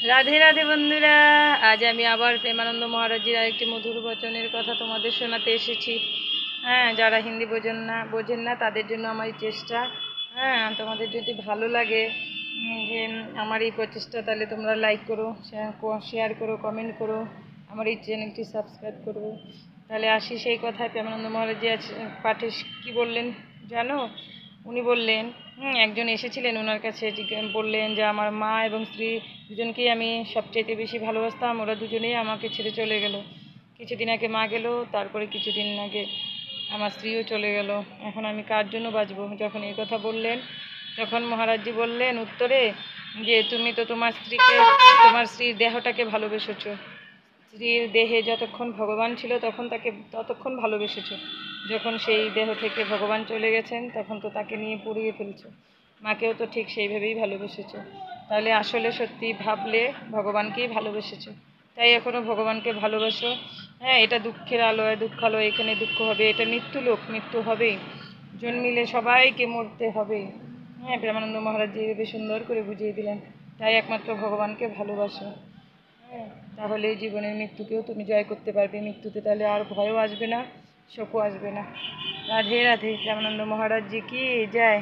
রাধে রাধে বন্ধুরা, আজ আমি আবার প্রেমানন্দ মহারাজজির আরেকটি মধুর বচনের কথা তোমাদের শোনাতে এসেছি। হ্যাঁ, যারা হিন্দি বোঝেন না তাদের জন্য আমার এই চেষ্টা। হ্যাঁ, তোমাদের যদি ভালো লাগে যে আমার এই প্রচেষ্টা, তাহলে তোমরা লাইক করো, শেয়ার করো, কমেন্ট করো, আমার এই চ্যানেলটি সাবস্ক্রাইব করো। তাহলে আসি সেই কথায়। প্রেমানন্দ মহারাজজি আজ পাঠে কী বললেন জানো? উনি বললেন, একজন এসেছিলেন ওনার কাছে, বললেন যে আমার মা এবং স্ত্রী দুজনকেই আমি সবচাইতে বেশি ভালোবাসতাম, ওরা দুজনেই আমাকে ছেড়ে চলে গেল। কিছুদিন আগে মা গেল, তারপরে কিছুদিন আগে আমার স্ত্রীও চলে গেল। এখন আমি কার জন্য বাঁচবো? যখন এই কথা বললেন, তখন মহারাজজি বললেন উত্তরে যে তুমি তো তোমার স্ত্রীর দেহটাকে ভালোবেসেছো। স্ত্রীর দেহে যতক্ষণ ভগবান ছিল ততক্ষণ ভালোবেসেছো। যখন সেই দেহ থেকে ভগবান চলে গেছেন, তখন তো তাকে নিয়ে পুড়িয়ে ফেলছো। মাকেও তো ঠিক সেইভাবেই ভালোবেসেছো। তাহলে আসলে সত্যি ভাবলে ভগবানকেই ভালোবেসেছো। তাই এখনও ভগবানকে ভালোবাসো। হ্যাঁ, এটা দুঃখের আলোয় দুঃখালয়, এখানে দুঃখ হবে, এটা মৃত্যুলোক, মৃত্যু হবেই, জন্মিলে সবাইকে মরতে হবেই। হ্যাঁ, প্রেমানন্দ মহারাজ এভাবে সুন্দর করে বুঝিয়ে দিলেন। তাই একমাত্র ভগবানকে ভালোবাসো। হ্যাঁ, তাহলে জীবনের মৃত্যুকেও তুমি জয় করতে পারবে। মৃত্যুতে তাহলে আর ভয়ও আসবে না, শোকও আসবে না। রাধে রাধে। প্রেমানন্দ মহারাজ জি কি জয়।